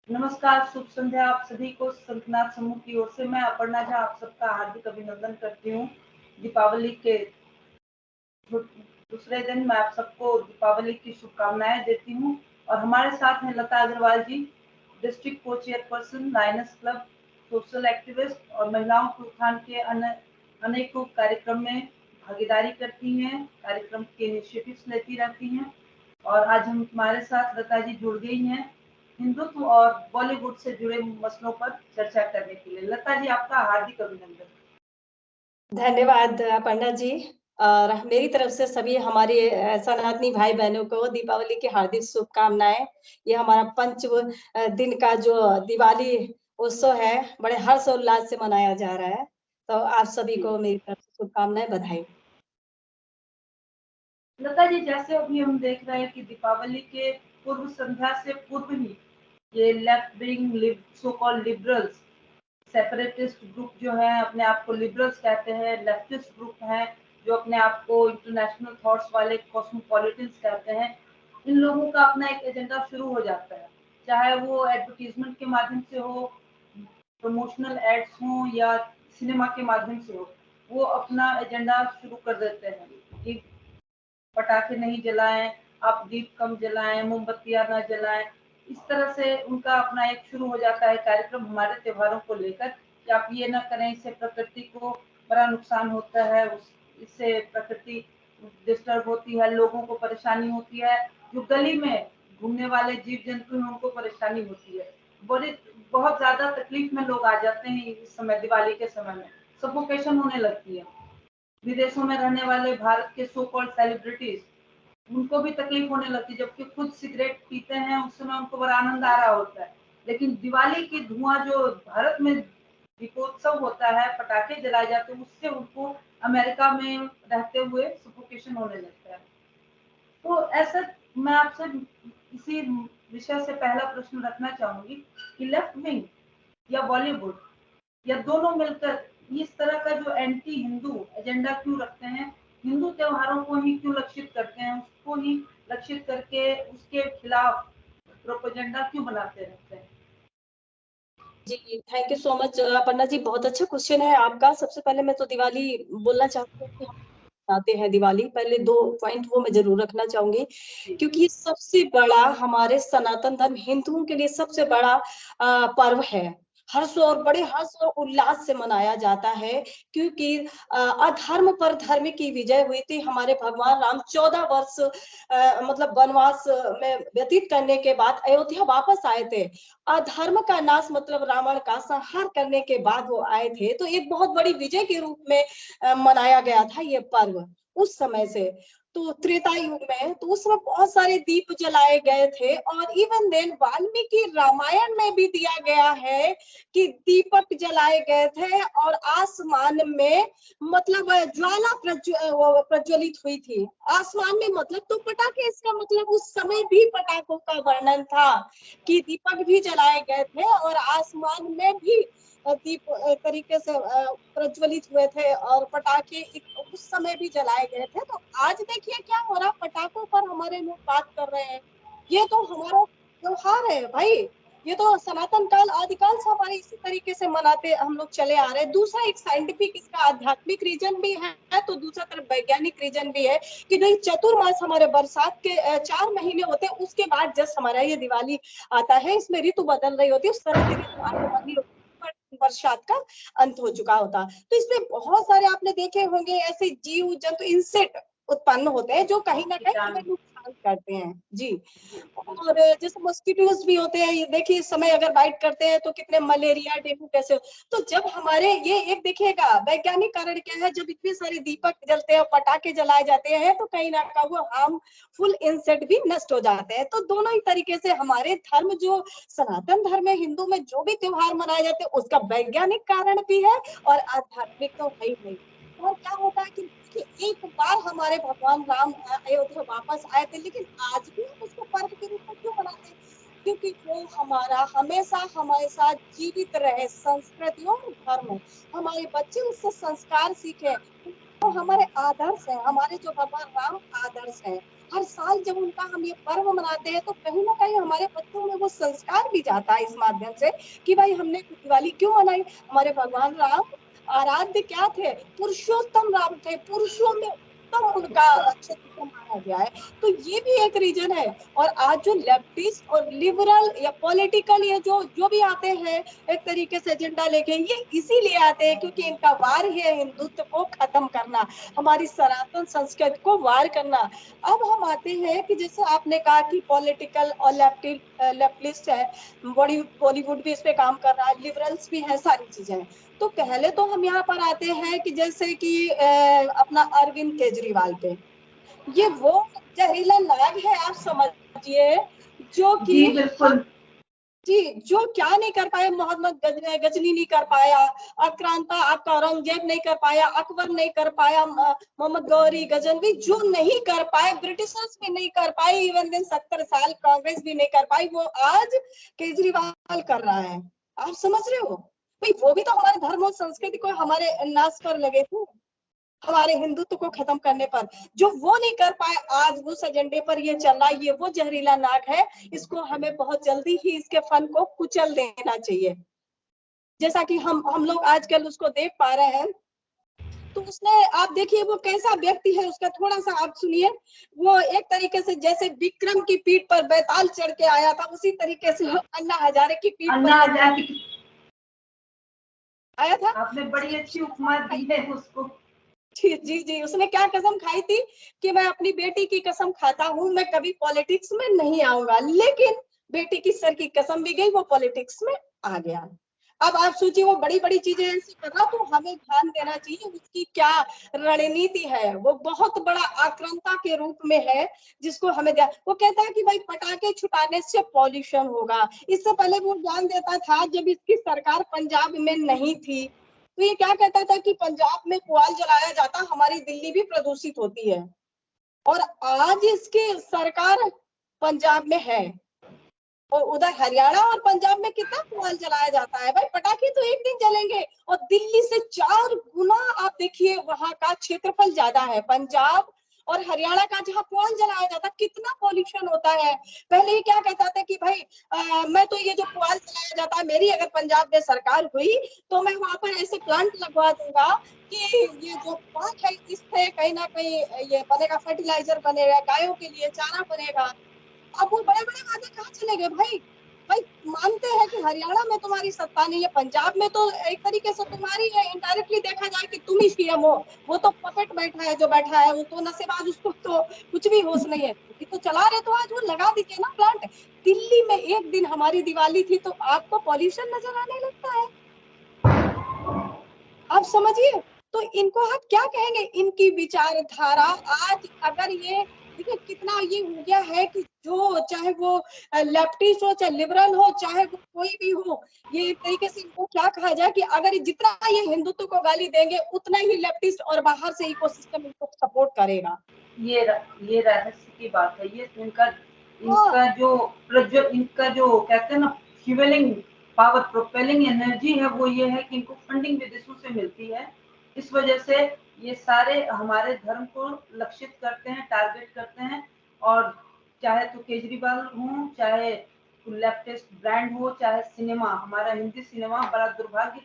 नमस्कार, शुभ संध्या आप सभी को। संतनाथ समूह की ओर से मैं अपर्णा झा आप सबका हार्दिक अभिनंदन करती हूँ। दीपावली के दूसरे दिन मैं आप सबको दीपावली की शुभकामनाएं देती हूँ। और हमारे साथ हैं लता अग्रवाल जी, डिस्ट्रिक्ट को chairperson, lioness club, social activist और महिलाओं के उत्थान के अनेकों कार्यक्रम में भागीदारी करती हैं, कार्यक्रम के इनिशिएटिव्स लेती रहती हैं। और आज हम हमारे साथ लता जी जुड़ गई हैं हिंदुत्व और बॉलीवुड से जुड़े मसलों पर चर्चा करने के लिए। लता जी, आपका हार्दिक अभिनंदन। धन्यवाद पंडा जी। और मेरी तरफ से सभी हमारे सनातनी भाई बहनों को दीपावली की हार्दिक शुभकामनाएं। ये हमारा दिन का जो दिवाली उत्सव है, बड़े हर्ष और उल्लास से मनाया जा रहा है। तो आप सभी को मेरी तरफ से शुभकामनाएं, बधाई। लता जी, जैसे अभी हम देख रहे हैं कि दीपावली के पूर्व संध्या से पूर्व ही ये left wing so called liberals, separatist group जो है, अपने आप को लिबरल्स कहते हैं, लेफ्टिस्ट ग्रुप हैं जो अपने आप को इंटरनेशनल थॉट्स वाले कॉस्मोपॉलिटन्स कहते हैं, इन लोगों का अपना एक एजेंडा शुरू हो जाता है। चाहे वो एडवर्टीजमेंट के माध्यम से हो, प्रमोशनल एड्स हो या सिनेमा के माध्यम से हो, वो अपना एजेंडा शुरू कर देते हैं कि पटाखे नहीं जलाएं, आप दीप कम जलाएं, मोमबत्तियां ना जलाएं। इस तरह से उनका अपना एक शुरू हो जाता है कार्यक्रम हमारे त्योहारों को लेकर कि आप ये ना करें, इससे प्रकृति को बड़ा नुकसान होता है, इससे प्रकृति डिस्टर्ब होती है, लोगों को परेशानी होती है, जो गली में घूमने वाले जीव जंतु हैं उनको परेशानी होती है। बड़ी बहुत ज्यादा तकलीफ में लोग आ जाते हैं इस समय, दिवाली के समय में सफोकेशन होने लगती है। विदेशों में रहने वाले भारत के सो कॉल्ड सेलिब्रिटीज, उनको भी तकलीफ होने लगती है, जबकि खुद सिगरेट पीते हैं, उस समय उनको बड़ा आनंद आ रहा होता है। लेकिन दिवाली की धुआं जो भारत में दीपोत्सव होता है, पटाखे जलाए जाते हैं, उससे उनको अमेरिका में रहते हुए सफोकेशन होने लगता है। तो ऐसा मैं आपसे इसी विषय से पहला प्रश्न रखना चाहूंगी कि लेफ्ट विंग या बॉलीवुड या दोनों मिलकर इस तरह का जो एंटी हिंदू एजेंडा क्यों रखते हैं, हिंदू त्योहारों को ही क्यों लक्षित करते हैं, उसको ही लक्षित करके उसके खिलाफ प्रोपेगेंडा क्यों बनाते रहते हैं? जी, थैंक यू सो मच पंडा जी, बहुत अच्छा क्वेश्चन है आपका। सबसे पहले मैं तो दिवाली बोलना चाहती हूँ कि हम आते हैं दिवाली, पहले 2 पॉइंट वो मैं जरूर रखना चाहूंगी, क्योंकि ये सबसे बड़ा हमारे सनातन धर्म हिंदुओं के लिए सबसे बड़ा पर्व है। हर्ष और बड़े हर्ष और उल्लास से मनाया जाता है, क्योंकि अधर्म पर धर्म की विजय हुई थी। हमारे भगवान राम 14 वर्ष मतलब वनवास में व्यतीत करने के बाद अयोध्या वापस आए थे। अधर्म का नाश मतलब रावण का संहार करने के बाद वो आए थे, तो एक बहुत बड़ी विजय के रूप में मनाया गया था ये पर्व उस समय से। तो त्रेता युग में तो उस समय बहुत सारे दीप जलाए गए थे, और इवन देन वाल्मीकि रामायण में भी दिया गया है कि दीपक जलाए गए थे और आसमान में मतलब ज्वाला प्रज्वलित हुई थी। आसमान में मतलब तो पटाखे, इसका मतलब उस समय भी पटाखों का वर्णन था कि दीपक भी जलाए गए थे और आसमान में भी दीप तरीके से प्रज्वलित हुए थे और पटाखे उस समय भी जलाए गए थे। तो आज देखिए क्या हो रहा, पटाखों पर हमारे लोग बात कर रहे हैं। ये तो हमारा त्योहार है भाई, ये तो सनातन काल आदिकाल से हमारे इसी तरीके से मनाते हम लोग चले आ रहे हैं। दूसरा एक साइंटिफिक इसका आध्यात्मिक रीजन भी है, तो दूसरा तरफ वैज्ञानिक रीजन भी है कि नहीं, चतुर्मास हमारे बरसात के 4 महीने होते हैं, उसके बाद जस्ट हमारा ये दिवाली आता है। इसमें ऋतु बदल रही होती है, शरद ऋतु आने वाली होती है, बरसात का अंत हो चुका होता। तो इसमें बहुत सारे आपने देखे होंगे ऐसे जीव जंतु इंसेक्ट उत्पन्न होते हैं जो कहीं ना कहीं हमें नुकसान करते हैं। जी, और जैसे मॉस्किटोज भी होते हैं, ये देखिए इस समय अगर बाइट करते हैं तो कितने मलेरिया डेंगू कैसे। तो जब हमारे ये एक देखिएगा वैज्ञानिक कारण क्या है, जब इतने सारे दीपक जलते हैं, पटाखे जलाए जाते हैं, तो कहीं ना कहीं वो हार्मफुल इंसेक्ट भी नष्ट हो जाते हैं। तो दोनों ही तरीके से हमारे धर्म जो सनातन धर्म है, हिंदू में जो भी त्योहार मनाए जाते हैं उसका वैज्ञानिक कारण भी है और आध्यात्मिक तो है ही नहीं। और क्या होता है कि देखिए एक बार हमारे भगवान राम अयोध्या वापस आए थे, लेकिन आज भी हम उसको पर्व के रूप में क्यों मनाते हैं? क्योंकि वो हमारा हमेशा हमारे साथ जीवित रहे, संस्कृति और धर्म। हमारे बच्चे उससे संस्कार सीखे, तो हमारे आदर्श है, हमारे जो भगवान राम आदर्श है। हर साल जब उनका हम ये पर्व मनाते हैं तो कहीं ना कहीं हमारे बच्चों में वो संस्कार भी जाता है इस माध्यम से कि भाई हमने दिवाली क्यों मनाई। हमारे भगवान राम आराध्य क्या थे, पुरुषोत्तम राम थे, पुरुषों में उत्तम उनका क्षेत्र को माना गया है। तो ये भी एक रीजन है। और आज जो लेफ्टिस्ट और लिबरल या पॉलिटिकल या जो भी आते हैं एक तरीके से एजेंडा लेके, ये इसीलिए आते हैं क्योंकि इनका वार है हिंदुत्व को खत्म करना, हमारी सनातन संस्कृति को वार करना। अब हम आते हैं कि जैसे आपने कहा कि पॉलिटिकल और लेफ्टिस्ट है, बॉलीवुड भी इस पे काम कर रहा है, लिबरल्स भी है, सारी चीजें हैं। तो पहले तो हम यहाँ पर आते हैं कि जैसे कि अपना अरविंद केजरीवाल पे, ये वो जहरीला नाग है आप समझिए, जो कि जी बिल्कुल। जी जो क्या नहीं कर पाए, मोहम्मद गजनी नहीं कर पाया, आक्रांता आपका औरंगजेब नहीं कर पाया, अकबर नहीं कर पाया, मोहम्मद गौरी गजनवी जो नहीं कर पाए, ब्रिटिशर्स भी नहीं कर पाए, इवन दिन 70 साल कांग्रेस भी नहीं कर पाई, वो आज केजरीवाल कर रहा है। आप समझ रहे हो भाई, वो भी तो हमारे धर्म और संस्कृति को हमारे नाश पर लगे थे, हमारे हिंदुत्व को खत्म करने पर। जो वो नहीं कर पाए आज उस एजेंडे पर ये चल रहा है, ये वो जहरीला नाग है। इसको हमें बहुत जल्दी ही इसके फन को कुचल देना चाहिए। जैसा कि हम लोग आजकल उसको देख पा रहे हैं। तो उसने आप देखिए वो कैसा व्यक्ति है, उसका थोड़ा सा आप सुनिए। वो एक तरीके से जैसे विक्रम की पीठ पर बैताल चढ़ के आया था, उसी तरीके से अन्ना हजारे की पीठ अन्ना पर हजारे आया था। आपने बड़ी अच्छी उपमा दी है उसको। जी जी जी, उसने क्या कसम खाई थी कि मैं अपनी बेटी की कसम खाता हूं, मैं कभी पॉलिटिक्स में नहीं आऊंगा, लेकिन बेटी की सर की कसम भी गई, वो पॉलिटिक्स में आ गया। अब आप सोचिए वो बड़ी बड़ी चीजें ऐसी कर रहा, तो हमें ध्यान देना चाहिए उसकी क्या रणनीति है। वो बहुत बड़ा आक्रांता के रूप में है, जिसको हमें ध्यान, वो कहता है कि भाई पटाखे छुटाने से पॉल्यूशन होगा। इससे पहले वो ज्ञान देता था जब इसकी सरकार पंजाब में नहीं थी, तो ये क्या कहता था कि पंजाब में पुआल जलाया जाता, हमारी दिल्ली भी प्रदूषित होती है। और आज इसकी सरकार पंजाब में है, और उधर हरियाणा और पंजाब में कितना पुआल जलाया जाता है। भाई पटाखे तो एक दिन जलेंगे, और दिल्ली से 4 गुना आप देखिए वहां का क्षेत्रफल ज्यादा है, पंजाब और हरियाणा का, जहाँ पुआल जलाया जाता कितना पॉल्यूशन होता है। पहले ये क्या कहता था कि भाई मैं तो ये जो पुआल जलाया जाता है, मेरी अगर पंजाब में सरकार हुई तो मैं वहां पर ऐसे प्लांट लगवा दूंगा कि ये जो पुआल है इससे कहीं ना कहीं ये बनेगा, फर्टिलाइजर बनेगा, गायों के लिए चारा बनेगा। अब वो बड़े बड़े वादे कहाँ चले गए भाई। भाई मानते हैं कि हरियाणा में तुम्हारी सत्ता नहीं है, पंजाब में तो एक तरीके से तुम्हारी है, इनडायरेक्टली देखा जाए कि तुम ही सीएम हो। वो तो पपेट बैठा है, जो बैठा है वो तो नशेबाज, उसको तो कुछ भी होश नहीं है, ये तो चला रहे, तो आज वो लगा दीजिए ना प्लांट। दिल्ली में एक दिन हमारी दिवाली थी तो आपको पॉल्यूशन नजर आने लगता है, आप समझिए। तो इनको आप क्या कहेंगे, इनकी विचारधारा आज अगर ये देखिए कितना ये हो गया है कि जो चाहे वो लेफ्टिस्ट हो, चाहे लिबरल हो, चाहे वो कोई भी हो, ये एक तरीके से इनको क्या कहा जाए कि अगर जितना ये हिंदुत्व को गाली देंगे उतना ही लेफ्टिस्ट और बाहर से इकोसिस्टम इनको सपोर्ट करेगा। ये रहस्य की बात है। ये इनका हाँ इनका जो कहते हैं ना फ्यूलिंग पावर, प्रोपेलिंग एनर्जी है, वो ये है कि इनको फंडिंग विदेशों से मिलती है। इस वजह से ये सारे हमारे धर्म को लक्षित करते हैं, टारगेट करते हैं। और चाहे तो केजरीवाल हो, चाहे लेफ्टिस्ट ब्रांड हो, चाहे सिनेमा, हमारा हिंदी सिनेमा बड़ा दुर्भाग्य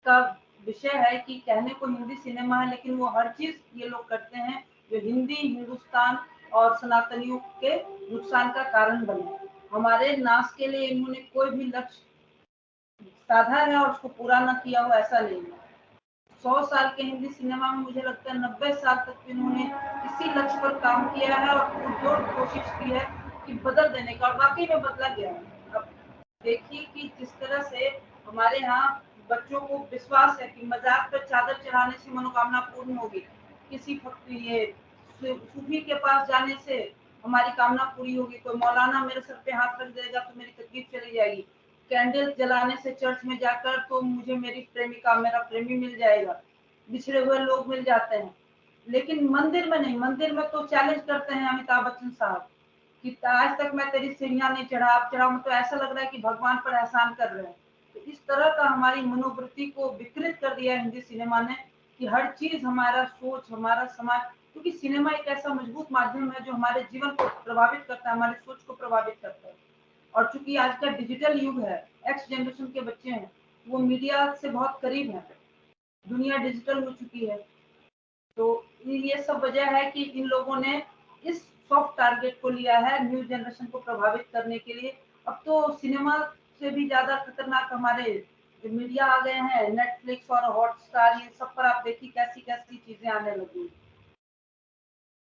का विषय है कि कहने को हिंदी सिनेमा है, लेकिन वो हर चीज ये लोग करते हैं जो हिंदी, हिंदुस्तान और सनातनियों के नुकसान का कारण बने। हमारे नाश के लिए इन्होंने कोई भी लक्ष्य साधा है और उसको पूरा न किया हो, ऐसा नहीं है। 100 साल के हिंदी सिनेमा में मुझे लगता है 90 साल तक इन्होंने इसी लक्ष्य पर काम किया है और पुरजोर कोशिश की है कि बदल देने का, और वाकई में बदला गया है। अब देखिए कि जिस तरह से हमारे यहाँ बच्चों को विश्वास है कि मजाक पर चादर चढ़ाने से मनोकामना पूर्ण होगी, किसी ये सूफी के पास जाने से हमारी कामना पूरी होगी, कोई मौलाना मेरे सर पे हाथ रख देगा तो मेरी तकलीफ चली जाएगी, कैंडल जलाने से चर्च में जाकर तो मुझे मेरी प्रेमिका, मेरा प्रेमी मिल जाएगा, बिछड़े हुए लोग मिल जाते हैं। लेकिन मंदिर में नहीं, मंदिर में तो चैलेंज करते हैं अमिताभ बच्चन साहब कि आज तक मैं तेरी सीढ़ियां नहीं चढ़ा, आप चढ़ाओ, तो ऐसा लग रहा है कि भगवान पर एहसान कर रहे हैं। तो इस तरह का हमारी मनोवृत्ति को विकृत कर दिया हिंदी सिनेमा ने कि हर चीज हमारा सोच, हमारा समाज क्योंकि सिनेमा एक ऐसा मजबूत माध्यम है जो हमारे जीवन को प्रभावित करता है, हमारे सोच को प्रभावित करता है। और चूंकि आज का डिजिटल युग है, एक्स जनरेशन के बच्चे हैं, वो मीडिया से बहुत करीब है, दुनिया डिजिटल हो चुकी है। तो ये सब वजह है कि इन लोगों ने इस सॉफ्ट टारगेट को लिया है न्यू जनरेशन को प्रभावित करने के लिए। अब तो सिनेमा से भी ज्यादा खतरनाक हमारे जो मीडिया आ गए हैं, नेटफ्लिक्स और हॉटस्टार, ये सब पर आप देखिए कैसी कैसी चीजें आने लगी।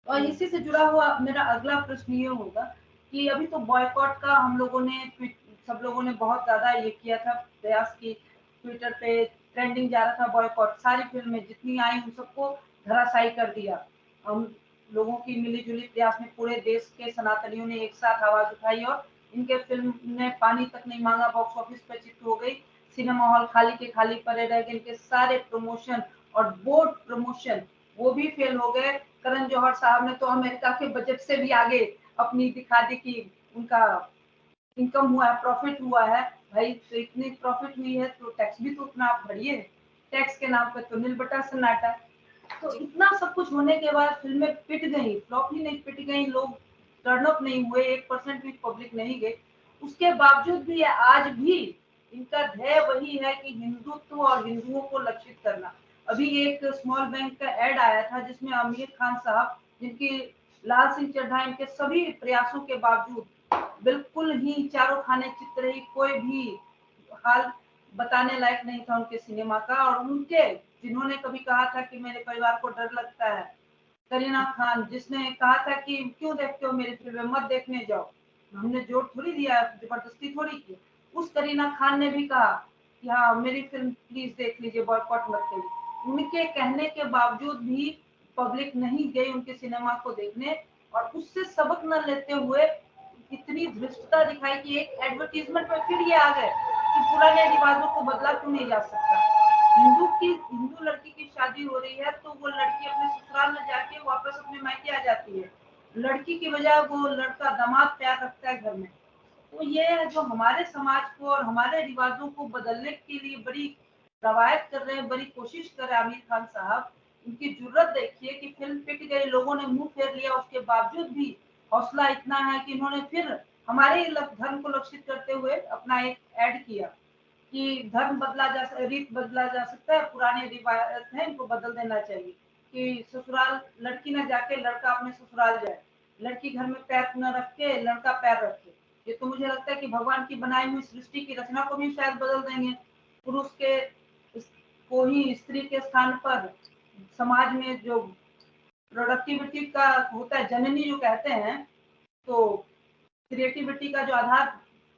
और इसी से जुड़ा हुआ मेरा अगला प्रश्न ये होगा कि अभी तो बॉयकॉट का हम लोगों ने, सब लोगों ने बहुत ज्यादा ये किया था प्रयास की, ट्विटर पे ट्रेंडिंग जा रहा था बॉयकॉट, सारी फिल्में जितनी आई उन सबको धराशायी कर दिया। हम लोगों की मिलीजुली प्रयास में पूरे देश के सनातनियों ने एक साथ आवाज उठाई और इनके फिल्म ने पानी तक नहीं मांगा, बॉक्स ऑफिस पे चिट हो गई, सिनेमा हॉल खाली के खाली पड़े रह गए, इनके सारे प्रमोशन और बोर्ड प्रमोशन वो भी फेल हो गए। करण जौहर साहब ने तो अमेरिका के बजट से भी आगे अपनी दिखा दी कि उनका इनकम हुआ है, प्रॉफिट हुआ है। भाई तो इतनी प्रॉफिट हुई है तो टैक्स भी तो उतना आप भरिए, टैक्स के नाम पे तो नील बटा सन्नाटा। तो इतना सब कुछ होने के बाद फिल्में पिट गई, फ्लॉप ही नहीं पिट गई, लोग टर्न अप नहीं हुए, 1% भी पब्लिक नहीं गई। उसके बावजूद भी आज भी इनका ध्येय वही है कि हिंदुत्व और हिंदुओं को लक्षित करना। अभी एक स्मॉल बैंक का एड आया था जिसमें आमिर खान साहब, जिनकी लाल सिंह चड्ढा इनके सभी प्रयासों के बावजूद बिल्कुल ही चारों खाने चित रही, कोई भी हाल बताने लायक नहीं था उनके सिनेमा का। और उनके जिन्होंने कभी कहा था कि मेरे परिवार को डर लगता है, करीना खान, जिसने कहा था कि क्यों देखते हो मेरी फिल्में, मत देखने जाओ, हमने जोर थोड़ी दिया, जबरदस्ती थोड़ी की। उस करीना खान ने भी कहा कि हाँ मेरी फिल्म प्लीज देख लीजिए, बॉयकॉट मत करिए। उनके कहने के बावजूद भी पब्लिक नहीं गई उनके सिनेमा को देखने, और उससे सबक न लेते हुए इतनी धृष्टता दिखाई कि एक एडवर्टीजमेंट में फिर ये आ गए कि पुराने रिवाजों को बदला क्यों नहीं जा सकता। हिंदू लड़की की शादी हो रही है तो वो लड़की अपने ससुराल में जाके वापस अपने मायके आ जाती है, लड़की की बजाय वो लड़का दामाद प्यार रखता है घर में। तो ये जो हमारे समाज को और हमारे रिवाजों को बदलने के लिए बड़ी कवायद कर रहे हैं, बड़ी कोशिश कर रहे हैं आमिर खान साहब। उनकी जुर्रत देखिए कि फिल्म पिट गई, लोगों ने मुंह फेर लिया, उसके बावजूद भी हौसला इतना है कि इन्होंने फिर हमारे धर्म को लक्षित करते हुए अपना एक ऐड किया कि धर्म बदला जा, रीत बदला जा सकता है, पुराने रिवायत है इनको बदल देना चाहिए, कि ससुराल लड़की न जाके लड़का अपने ससुराल जाए, लड़की घर में पैर न रख के लड़का पैर रखे। ये तो मुझे लगता है कि भगवान की बनाई हुई सृष्टि की रचना को भी शायद बदल देंगे, पुरुष के को ही स्त्री के स्थान पर समाज में जो प्रोडक्टिविटी का होता है, जननी जो कहते हैं, तो क्रिएटिविटी का जो आधार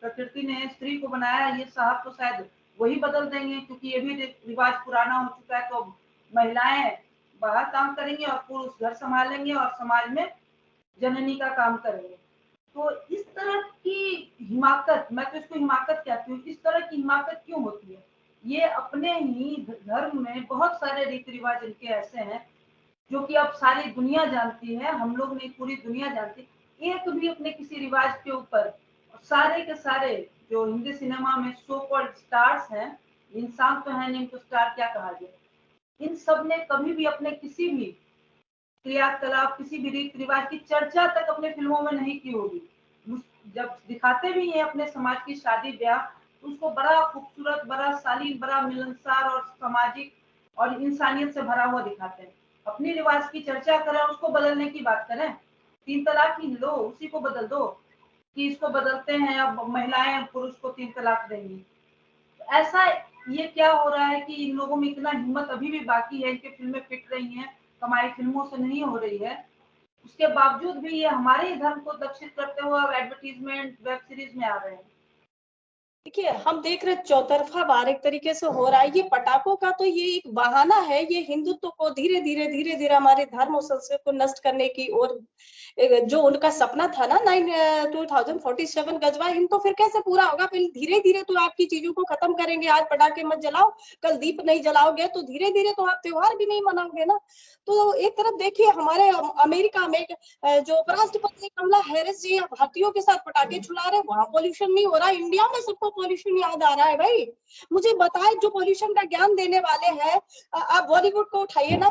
प्रकृति ने स्त्री को बनाया है, ये साहब तो शायद वही बदल देंगे, क्योंकि ये भी रिवाज पुराना हो चुका है। तो महिलाएं बाहर काम करेंगी और पुरुष घर संभालेंगे और समाज में जननी का काम करेंगे। तो इस तरह की हिमाकत, मैं तो इसको हिमाकत कहती हूँ, इस तरह की हिमाकत क्यों होती है? ये अपने ही धर्म में बहुत सारे रीति रिवाज इनके ऐसे हैं जो कि अब सारी दुनिया जानती है, हम लोग नहीं पूरी दुनिया जानती। एक भी अपने किसी रिवाज के ऊपर, सारे के सारे जो हिंदी सिनेमा में सो कॉल्ड स्टार्स हैं, इंसान तो है नहीं तो स्टार क्या कहा जाए, इन सब ने कभी भी अपने किसी भी क्रियाकलाप, किसी भी रीति रिवाज की चर्चा तक अपने फिल्मों में नहीं की होगी। जब दिखाते भी हैं अपने समाज की शादी ब्याह, तो उसको बड़ा खूबसूरत, बड़ा शालीन, बड़ा मिलनसार और सामाजिक और इंसानियत से भरा हुआ दिखाते हैं। अपनी रिवाज की चर्चा करें, उसको बदलने की बात करें, 3 तलाक ही लो, उसी को बदल दो कि इसको बदलते हैं, अब महिलाएं पुरुष को 3 तलाक देंगी। ऐसा ये क्या हो रहा है कि इन लोगों में इतना हिम्मत अभी भी बाकी है, इनकी फिल्में पिट रही हैं, कमाई फिल्मों से नहीं हो रही है, उसके बावजूद भी ये हमारे ही धर्म को लक्षित करते हुए अब एडवर्टीजमेंट वेब सीरीज में आ रहे हैं। देखिए, हम देख रहे चौतरफा वार एक तरीके से हो रहा है। ये पटाखों का तो ये एक बहाना है, ये हिंदुत्व को धीरे धीरे हमारे धर्म और संस्कृति को नष्ट करने की ओर, जो उनका सपना था ना 2047 गजवा हिंद, तो फिर कैसे पूरा होगा? फिर धीरे धीरे तो आपकी चीजों को खत्म करेंगे। आज पटाखे मत जलाओ, कल दीप नहीं जलाओगे तो धीरे धीरे तो आप त्योहार भी नहीं मनाओगे ना। तो एक तरफ देखिए, हमारे अमेरिका में जो उपराष्ट्रपति कमला हैरिस जी भारतीयों के साथ पटाखे छुड़ा रहे, वहां पोल्यूशन नहीं हो रहा। इंडिया में सबको पॉल्यूशन याद आ रहा है भाई। मुझे बताए जो पॉल्यूशन का ज्ञान देने वाले हैं। आप बॉलीवुड को उठाइए ना,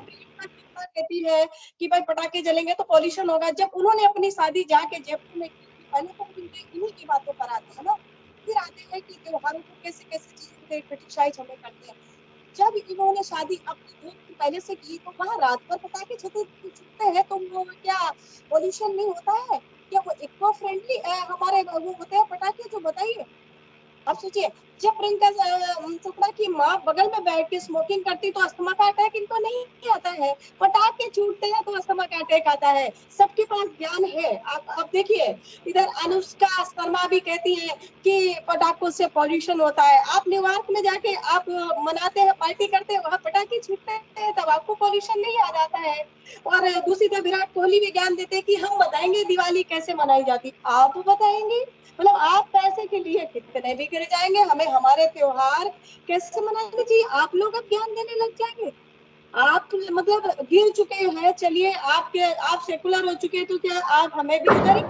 कहती है कि भाई पटाखे जलेंगे तो पॉल्यूशन होगा। जब उन्होंने अपनी शादी जाके जयपुर में की थी, पहले तो इन्हीं की बातों पर आते हैं ना, फिर आते हैं कि त्योहारों को कैसे कैसे चीजें क्रिटिसाइज हमें करते हैं। जब इन्होंने शादी अपने 2 दिन पहले से की तो वहां रात भर पटाखे छूटते हैं तो वो क्या पॉल्यूशन नहीं होता है? क्या वो इको फ्रेंडली हमारे वो होते हैं पटाखे जो, बताइए। अब सोचिए, जब प्रियंका चोपड़ा की माँ बगल में बैठ के स्मोकिंग करती तो अस्थमा का अटैक इनको नहीं आता है। पटाखे छूटते हैं तो अस्थमा का अटैक आता है। सबके पास ज्ञान है। आप देखिए, इधर अनुष्का शर्मा भी कहती है कि पटाखों से पॉल्यूशन होता है। आप न्यूयॉर्क में जाके आप मनाते हैं, पार्टी करते हैं, वहां पटाखे छूटते हैं, तब आपको पॉल्यूशन नहीं याद आता है। और दूसरी तरफ विराट कोहली भी ज्ञान देते हैं कि हम बताएंगे दिवाली कैसे मनाई जाती। आप बताएंगे? मतलब आप पैसे के लिए कितने भी गिर जाएंगे, हमें हमारे त्योहार कैसे मनाने चाहिए आप लोग अब ज्ञान देने लग जाएंगे। आप मतलब गिर चुके हैं, चलिए आप सेकुलर हो चुके हैं तो क्या आप हमें भी करेंगे?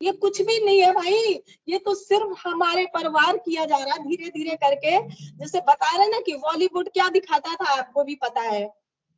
ये कुछ भी नहीं है भाई, ये तो सिर्फ हमारे परिवार किया जा रहा है धीरे धीरे करके। जैसे बता रहे ना कि बॉलीवुड क्या दिखाता था, आपको भी पता है।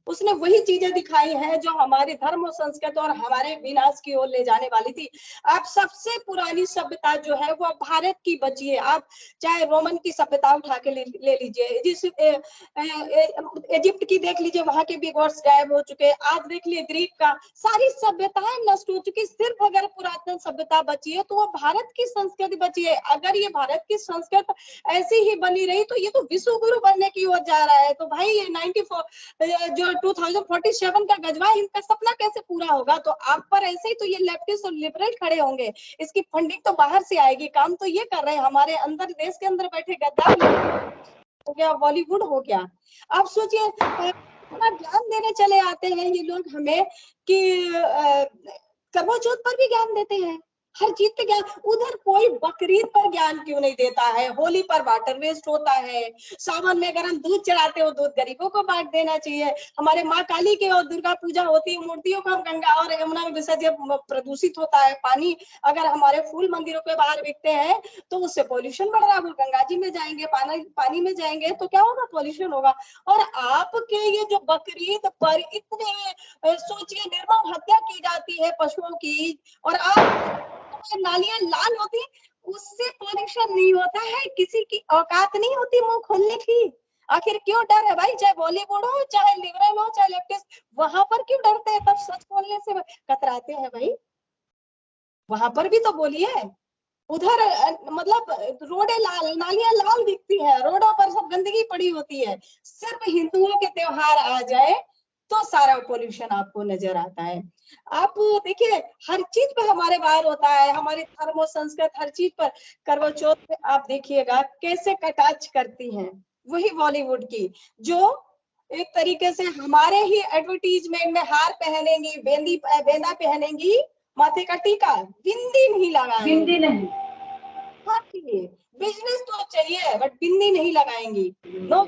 उसने वही चीजें दिखाई हैं जो हमारे धर्म और संस्कृति और हमारे विनाश की ओर ले जाने वाली थी। आप सबसे पुरानी सभ्यता जो है वो भारत की बची है। आप चाहे रोमन की सभ्यता उठा के ले लीजिए, जिस इजिप्ट की देख लीजिए, वहां के भी गॉड्स गायब हो चुके। आज देख लीजिए ग्रीक का, सारी सभ्यताएं नष्ट हो चुकी। सिर्फ अगर पुरातन सभ्यता बची है तो वो भारत की संस्कृति बची है। अगर ये भारत की संस्कृति ऐसी ही बनी रही तो ये तो विश्व गुरु बनने की ओर जा रहा है। तो भाई ये 94 जो 2047 का गजवा, इनका सपना कैसे पूरा होगा? तो आप पर ऐसे ही तो ये लेफ्टिस्ट और लिबरल खड़े होंगे। इसकी फंडिंग तो बाहर से आएगी। काम तो ये कर रहे हैं हमारे अंदर, देश के अंदर बैठे गद्दार हो गया, बॉलीवुड हो गया। आप सोचिए, इतना ज्ञान देने चले आते हैं ये लोग हमें कि करवा चौथ पर भी ज्ञान देते हैं, हर चीज पे ज्ञान। उधर कोई बकरीद पर ज्ञान क्यों नहीं देता है? होली पर वाटर वेस्ट होता है, सावन में अगर हम दूध चढ़ाते हो दूध गरीबों को बांट देना चाहिए। हमारे माँ काली के और दुर्गा पूजा होती है, मूर्तियों को हम गंगा और यमुना में विसर्जन, प्रदूषित होता है पानी। अगर हमारे फूल मंदिरों के बाहर बिकते हैं तो उससे पॉल्यूशन बढ़ रहा है। वो गंगा जी में जाएंगे, पानी में जाएंगे तो क्या होगा? पॉल्यूशन होगा। और आपके ये जो बकरीद पर इतने सोचिए निर्मम हत्या की जाती है पशुओं की, और आप नालियां लाल होती, उससे पॉल्यूशन नहीं होता है। किसी की औकात नहीं होती मुंह खोलने की। आखिर क्यों डर है भाई? चाहे बॉलीवुड हो, चाहे लिबरल हो, चाहे लेफ्टिस्ट, वहां पर क्यों डरते हैं? तब सच बोलने से कतराते हैं भाई। वहां पर भी तो बोलिए। उधर मतलब रोडे लाल, नालियां लाल दिखती है, रोडों पर सब गंदगी पड़ी होती है। सिर्फ हिंदुओं के त्योहार आ जाए तो सारा पोल्यूशन आपको नजर आता है। आप देखिए, हर चीज पे हमारे वार होता है, हमारे धर्म और संस्कृति हर चीज पर। करवा चौथ पे आप देखिएगा कैसे कटाक्ष करती हैं वही बॉलीवुड की, जो एक तरीके से हमारे ही एडवर्टीजमेंट में हार पहनेंगी, बेंदा पहनेंगी, माथे का टीका, बिंदी नहीं लगाएंगी। बिंदी नहीं, हाँ, बिजनेस तो चाहिए बट बिंदी नहीं लगाएंगी। नो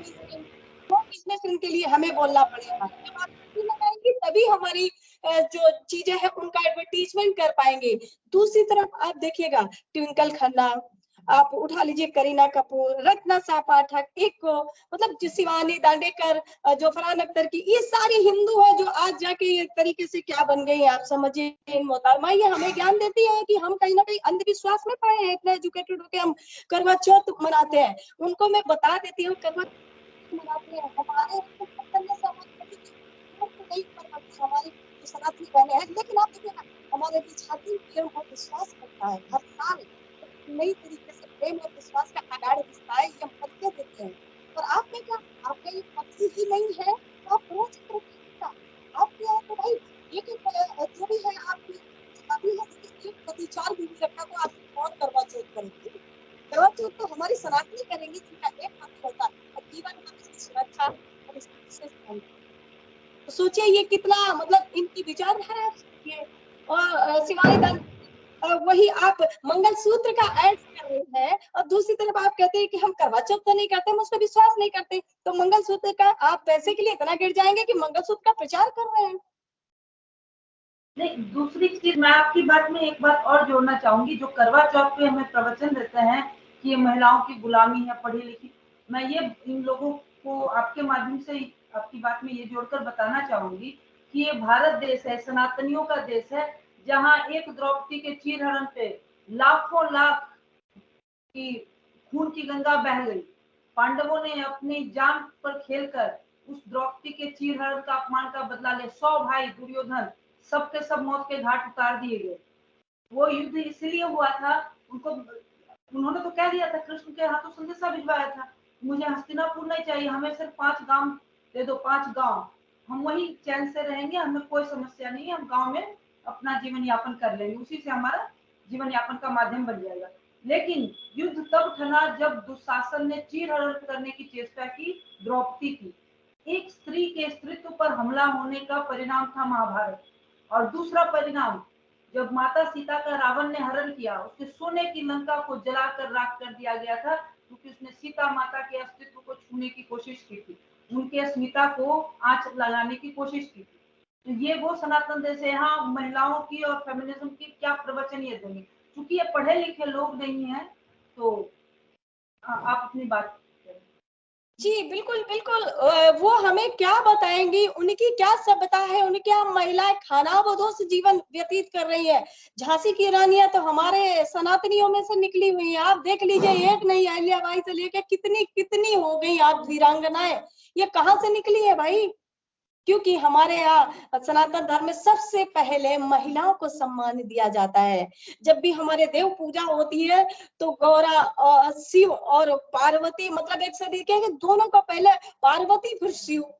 बिजनेस इनके लिए हमें बोलना पड़ेगा। जब आप बिंदी लगाएंगी तभी हमारी जो चीजें हैं उनका एडवर्टीजमेंट कर पाएंगे। दूसरी तरफ आप देखिएगा, ट्विंकल खन्ना, आप उठा लीजिए, करीना कपूर, रत्ना सा पाठक, एक को मतलब शिवानी दांडेकर, जो फरहान अख्तर की, ये सारी हिंदू है जो आज जाके एक तरीके से क्या बन गई है आप समझिए। इन मोहतरमा ये हमें ज्ञान देती है कि हम कहीं ना कहीं अंधविश्वास में पड़े हैं। इतना एजुकेटेड होकर हम करवा चौथ मनाते हैं। उनको मैं बता देती हूँ करवा मनाते हैं, हमारे करने से हमारी सनातनी बहने हैं। लेकिन आप देखिए, हमारे बीच हर दिन विश्वास करता है, हर साल नई तरीके से प्रेम और विश्वास का आगाड़ दिखता है, ये हम करते देते हैं। और आप में क्या, आपका ये पक्षी ही नहीं है तो आप रोज आपके यहाँ तो भाई एक जो भी है आपकी शादी है, एक पति 4 बीवी रखा तो आप कौन करवा चौथ करेंगे? करवा चौथ तो हमारी सनातनी करेंगी जिनका एक पति होता है, और जीवन भर इसकी सुरक्षा और इसकी विशेष तो सोचिए ये कितना मतलब इनकी विचारधारा है। और शिवानी वही आप मंगलसूत्र का ऐड कर रहे हैं और दूसरी तरफ आप कहते हैं कि हम करवा चौथ तो नहीं करते, हम उस पर विश्वास नहीं करते। तो मंगलसूत्र का आप पैसे के लिए इतना गिर जाएंगे कि मंगलसूत्र का प्रचार कर रहे हैं। नहीं, दूसरी चीज मैं आपकी बात में एक बात और जोड़ना चाहूंगी, जो करवा चौथ पे हमें प्रवचन देते हैं कि ये महिलाओं की गुलामी है पढ़ी लिखी, मैं ये इन लोगों को आपके माध्यम से आपकी बात में ये जोड़कर बताना चाहूंगी कि ये भारत देश है, सनातनियों का देश है, जहाँ एक द्रौपदी के चीरहरण पे लाखों लाख की खून की गंगा बह गई। पांडवों ने अपनी जान पर खेलकर उस द्रौपदी के चीरहरण का अपमान का बदला ले 100 भाई दुर्योधन सबके सब मौत के घाट उतार दिए गए। वो युद्ध इसलिए हुआ था, उनको उन्होंने तो कह दिया था, कृष्ण के हाथों संदेशा भिजवाया था, मुझे हस्तिनापुर नहीं चाहिए, हमें सिर्फ 5 गांव दे दो, 5 गांव, हम वही चैन से रहेंगे, हमें कोई समस्या नहीं है, हम गांव में अपना जीवन यापन कर लेंगे, उसी से हमारा जीवन यापन का माध्यम बन जाएगा। लेकिन युद्ध तब ठना जब दुशासन ने चीरहरण करने की चेष्टा की द्रौपदी की। एक स्त्री के स्त्रीत्व पर हमला होने का परिणाम था महाभारत। और दूसरा परिणाम, जब माता सीता का रावण ने हरण किया, उसके सोने की लंका को जलाकर राख कर दिया गया था, क्योंकि उसने सीता माता के अस्तित्व को छूने की कोशिश की थी, उनके अस्मिता को आंच लगाने की कोशिश की थी। तो ये वो सनातन देश है, यहाँ महिलाओं की और फेमिनिज्म की क्या प्रवचन ये देंगे, क्योंकि ये पढ़े लिखे लोग नहीं है। तो आप अपनी बात करें। जी बिल्कुल बिल्कुल, वो हमें क्या बताएंगी, उनकी क्या सभ्यता है, उनकी हम महिलाएं खानाबदोश जीवन व्यतीत कर रही है। झांसी की रानियां तो हमारे सनातनियों में से निकली हुई है, आप देख लीजिए, एक नहीं अहिल्याबाई से लेकर कितनी कितनी हो गई आप वीरांगनाएं, ये कहाँ से निकली है भाई? क्योंकि हमारे यहाँ सनातन धर्म में सबसे पहले महिलाओं को सम्मान दिया जाता है। जब भी हमारे देव पूजा होती है तो गौरा और शिव और पार्वती, मतलब एक तरीके के दोनों को पहले पार्वती, फिर शिव,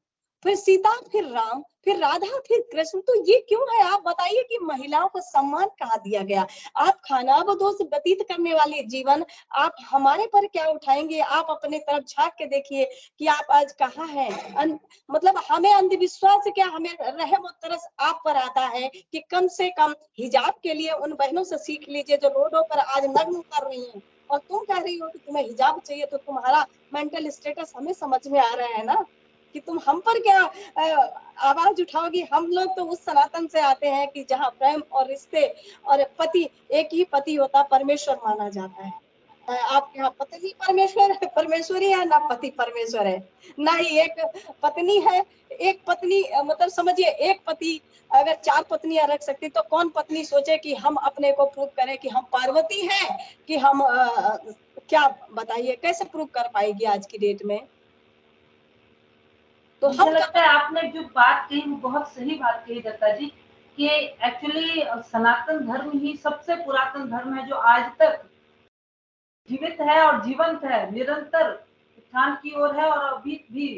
फिर सीता, फिर राम, फिर राधा, फिर कृष्ण। तो ये क्यों है आप बताइए कि महिलाओं को सम्मान कहाँ दिया गया? आप खानाबदोश व्यतीत करने वाली जीवन आप हमारे पर क्या उठाएंगे? आप अपने तरफ झांक के देखिए कि आप आज कहाँ हैं। मतलब हमें अंधविश्वास क्या, हमें रहम और तरस आप पर आता है कि कम से कम हिजाब के लिए उन बहनों से सीख लीजिए जो रोडों पर आज नग्न कर रही हैं। और तुम कह रही हो कि तुम्हें हिजाब चाहिए, तो तुम्हारा मेंटल स्टेटस हमें समझ में आ रहा है ना, कि तुम हम पर क्या आवाज उठाओगी। हम लोग तो उस सनातन से आते हैं कि जहाँ प्रेम और रिश्ते और पति, एक ही पति होता, परमेश्वर माना जाता है। आपके यहाँ पत्नी परमेश्वर है, परमेश्वरी है, ना पति परमेश्वर है, ना ही एक पत्नी है। एक पत्नी मतलब समझिए, एक पति अगर 4 पत्नियां रख सकती तो कौन पत्नी सोचे कि हम अपने को प्रूव करें कि हम पार्वती हैं, कि हम क्या बताइए, कैसे प्रूव कर पाएगी आज की डेट में? तो मुझे लगता है आपने जो बात कही वो बहुत सही बात कही दत्ता जी, कि एक्चुअली सनातन धर्म ही सबसे पुरातन धर्म है जो आज तक जीवित है और जीवंत है, निरंतर उत्थान की ओर है और अभी भी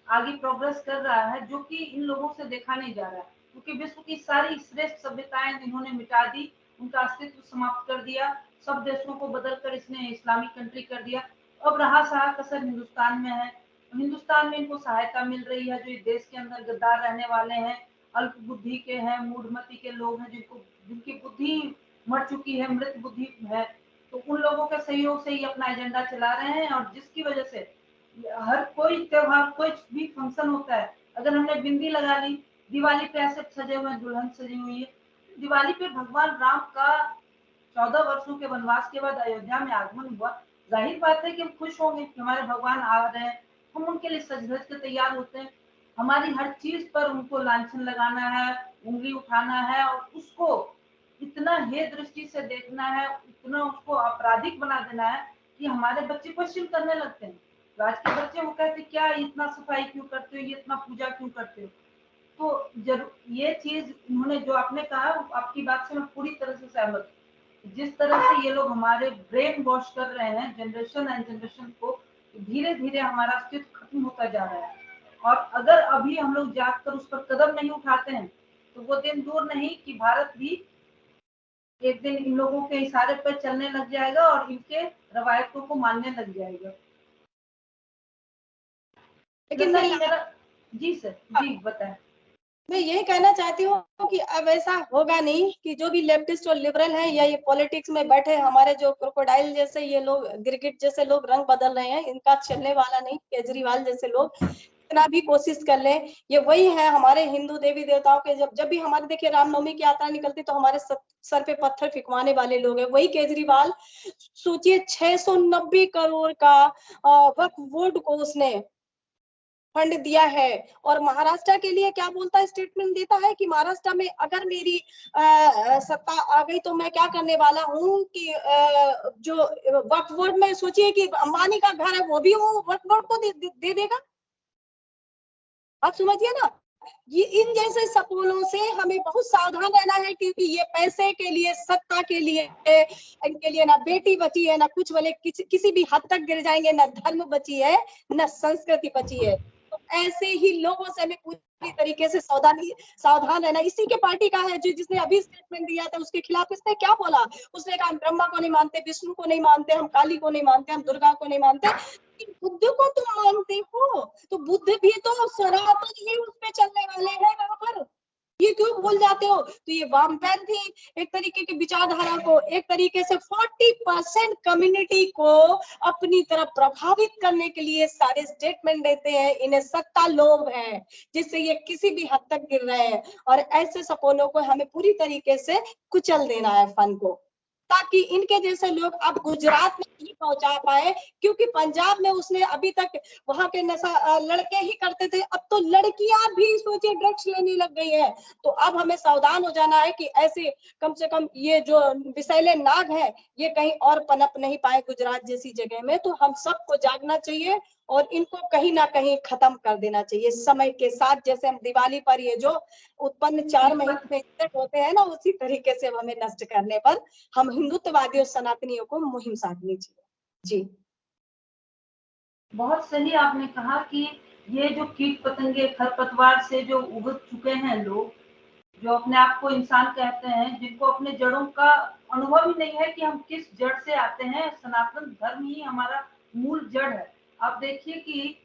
आगे प्रोग्रेस कर रहा है, जो कि इन लोगों से देखा नहीं जा रहा है, क्योंकि विश्व की सारी श्रेष्ठ सभ्यताएं इन्होंने मिटा दी, उनका अस्तित्व समाप्त कर दिया, सब देशों को बदलकर इसने इस्लामिक कंट्री कर दिया। अब रहा सहा कसर हिंदुस्तान में है, हिंदुस्तान में इनको सहायता मिल रही है, जो इस देश के अंदर गद्दार रहने वाले हैं, अल्प बुद्धि के हैं, मूढ़मति के लोग हैं, जिनकी बुद्धि मर चुकी है, मृत बुद्धि है, तो उन लोगों के सहयोग से ही अपना एजेंडा चला रहे हैं। और जिसकी वजह से हर कोई त्योहार, कोई भी फंक्शन होता है, अगर हमने बिंदी लगा ली, दिवाली पे ऐसे सजे हुए दुल्हन सजी हुई है, दिवाली पे भगवान राम का 14 वर्षों के वनवास के बाद अयोध्या में आगमन हुआ, जाहिर बात है कि हम खुश होंगे कि हमारे भगवान आ रहे हैं, हम उनके लिए सज धज के तैयार होते हैं। हमारी हर चीज पर उनको लांछन लगाना है, उंगली उठाना है, और उसको इतना हे दृष्टि से देखना है, इतना उसको आपराधिक बना देना है कि हमारे बच्चे क्वेश्चन करने लगते हैं। तो आज के बच्चे वो कहते क्या इतना सफाई क्यों करते हो, ये इतना पूजा क्यों करते हो। तो जरूर ये चीज उन्होंने जो आपने कहा, आपकी बात से मैं पूरी तरह से सहमत हूँ। जिस तरह से ये लोग हमारे ब्रेन वॉश कर रहे हैं जनरेशन एंड जनरेशन को, धीरे धीरे हमारा अस्तित्व खत्म होता जा रहा है। और अगर अभी हम लोग जागकर उस पर कदम नहीं उठाते हैं, तो वो दिन दूर नहीं कि भारत भी एक दिन इन लोगों के इशारे पर चलने लग जाएगा और इनके रवायतों को मानने लग जाएगा। लेकिन जैसा कि मेरा जी सर, जी बताएं। मैं यही कहना चाहती हूँ कि अब ऐसा होगा नहीं कि जो भी लेफ्टिस्ट और लिबरल हैं या ये पॉलिटिक्स में बैठे हमारे जो क्रोकोडाइल जैसे ये लोग, गिरगिट जैसे लोग रंग बदल रहे हैं, इनका चलने वाला नहीं। केजरीवाल जैसे लोग कितना भी कोशिश कर ले, ये वही है हमारे हिंदू देवी देवताओं के। जब भी हमारे देखिए रामनवमी की यात्रा निकलती तो हमारे सर पे पत्थर फिकवाने वाले लोग हैं वही केजरीवाल। सोचिए 690 करोड़ का वक्फ बोर्ड को उसने फंड दिया है। और महाराष्ट्र के लिए क्या बोलता है, स्टेटमेंट देता है कि महाराष्ट्र में अगर मेरी सत्ता आ गई तो मैं क्या करने वाला हूँ कि जो वक्फ बोर्ड में, सोचिए कि अंबानी का घर है वो भी वो वक्फ बोर्ड को दे देगा। आप समझिए ना, ये इन जैसे सपनों से हमें बहुत सावधान रहना है, क्योंकि ये पैसे के लिए, सत्ता के लिए, इनके लिए ना बेटी बची है ना कुछ वाले किसी भी हद तक गिर जाएंगे, ना धर्म बची है ना संस्कृति बची है। तो ऐसे ही लोगों से हमें पूरी तरीके से सावधान रहना। इसी के पार्टी का है जो जिसने अभी स्टेटमेंट दिया था, उसके खिलाफ इसने क्या बोला, उसने कहा हम ब्रह्मा को नहीं मानते, विष्णु को नहीं मानते, हम काली को नहीं मानते, हम दुर्गा को नहीं मानते। बुद्ध को तुम मानते हो तो बुद्ध भी तो सनातन ही उस पे चलने वाले हैं वहां पर, ये क्यों भूल जाते हो। तो ये वामपंथी एक तरीके की विचारधारा को, एक तरीके से 40% कम्युनिटी को अपनी तरफ प्रभावित करने के लिए सारे स्टेटमेंट देते हैं। इन्हें सत्ता लोभ है जिससे ये किसी भी हद तक गिर रहे हैं, और ऐसे सपनों को हमें पूरी तरीके से कुचल देना है फन को, ताकि इनके जैसे लोग अब गुजरात में नहीं पहुंचा पाए। क्योंकि पंजाब में उसने अभी तक वहां के नशा लड़के ही करते थे, अब तो लड़कियां भी सोचिए ड्रग्स लेने लग गई है। तो अब हमें सावधान हो जाना है कि ऐसे कम से कम ये जो विषैले नाग है ये कहीं और पनप नहीं पाए गुजरात जैसी जगह में। तो हम सबको जागना चाहिए और इनको कहीं ना कहीं खत्म कर देना चाहिए समय के साथ। जैसे हम दिवाली पर ये जो उत्पन्न 4 महीने होते हैं ना, उसी तरीके से हमें नष्ट करने पर हम हिंदुत्ववादियों सनातनियों को मुहिम साधनी चाहिए। जी बहुत सही आपने कहा कि ये जो कीट पतंगे खरपतवार से जो उग चुके हैं लोग, जो अपने आप को इंसान कहते हैं, जिनको अपने जड़ों का अनुभव ही नहीं है कि हम किस जड़ से आते हैं। सनातन धर्म ही हमारा मूल जड़ है। आप देखिए कि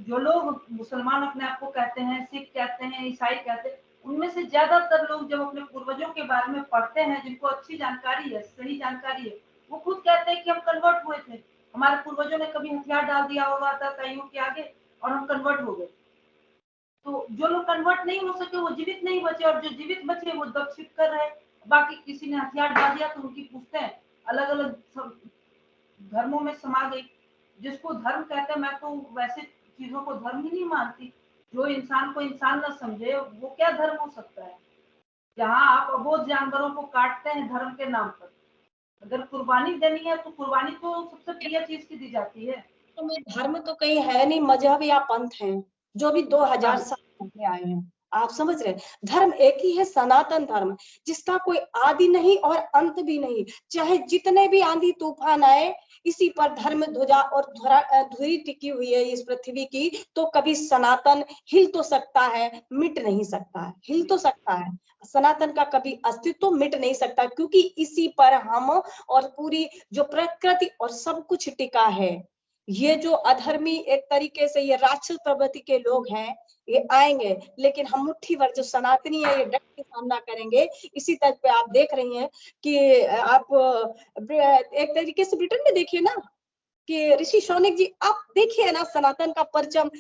जो लोग मुसलमान अपने आप को कहते हैं, सिख कहते हैं, ईसाई कहते हैं, उनमें से ज्यादातर लोग जब अपने पूर्वजों के बारे में पढ़ते हैं, जिनको अच्छी जानकारी है, सही जानकारी है, वो खुद कहते हैं कि हम कन्वर्ट हुए थे, हमारे पूर्वजों ने कभी हथियार डाल दिया होगा था कईयों के आगे और हम कन्वर्ट हो गए। तो जो लोग कन्वर्ट नहीं हो सके वो जीवित नहीं बचे, और जो जीवित बचे वो दब छिप कर रहे। बाकी किसी ने हथियार डाल दिया तो उनकी पुश्तें अलग अलग धर्मों में समा गई। जिसको धर्म कहते हैं, मैं तो वैसे चीजों को धर्म ही नहीं मानती। जो इंसान को इंसान न समझे वो क्या धर्म हो सकता है। जहाँ आप अबोध जानवरों को काटते हैं धर्म के नाम पर, अगर कुर्बानी देनी है तो कुर्बानी तो सबसे प्रिय चीज की दी जाती है। तो धर्म तो कहीं है नहीं, मजहब या पंथ है जो भी 2000 हाँ, साल पहले आए हैं। आप समझ रहे हैं, धर्म एक ही है, सनातन धर्म, जिसका कोई आदि नहीं और अंत भी नहीं। चाहे जितने भी आंधी तूफान आए, इसी पर धर्म ध्वजा और धुरी टिकी हुई है इस पृथ्वी की। तो कभी सनातन हिल तो सकता है, मिट नहीं सकता है। हिल तो सकता है, सनातन का कभी अस्तित्व मिट नहीं सकता, क्योंकि इसी पर हम और पूरी जो प्रकृति और सब कुछ टिका है। ये जो अधर्मी एक तरीके से ये राक्षस प्रवृत्ति के लोग हैं, ये आएंगे, लेकिन हम मुट्ठी भर जो सनातनी है ये डट के सामना करेंगे। इसी तरह पे आप देख रही हैं कि आप एक तरीके से ब्रिटेन में देखिए ना कि ऋषि सोनिक जी, आप देखिए ना सनातन का परचम,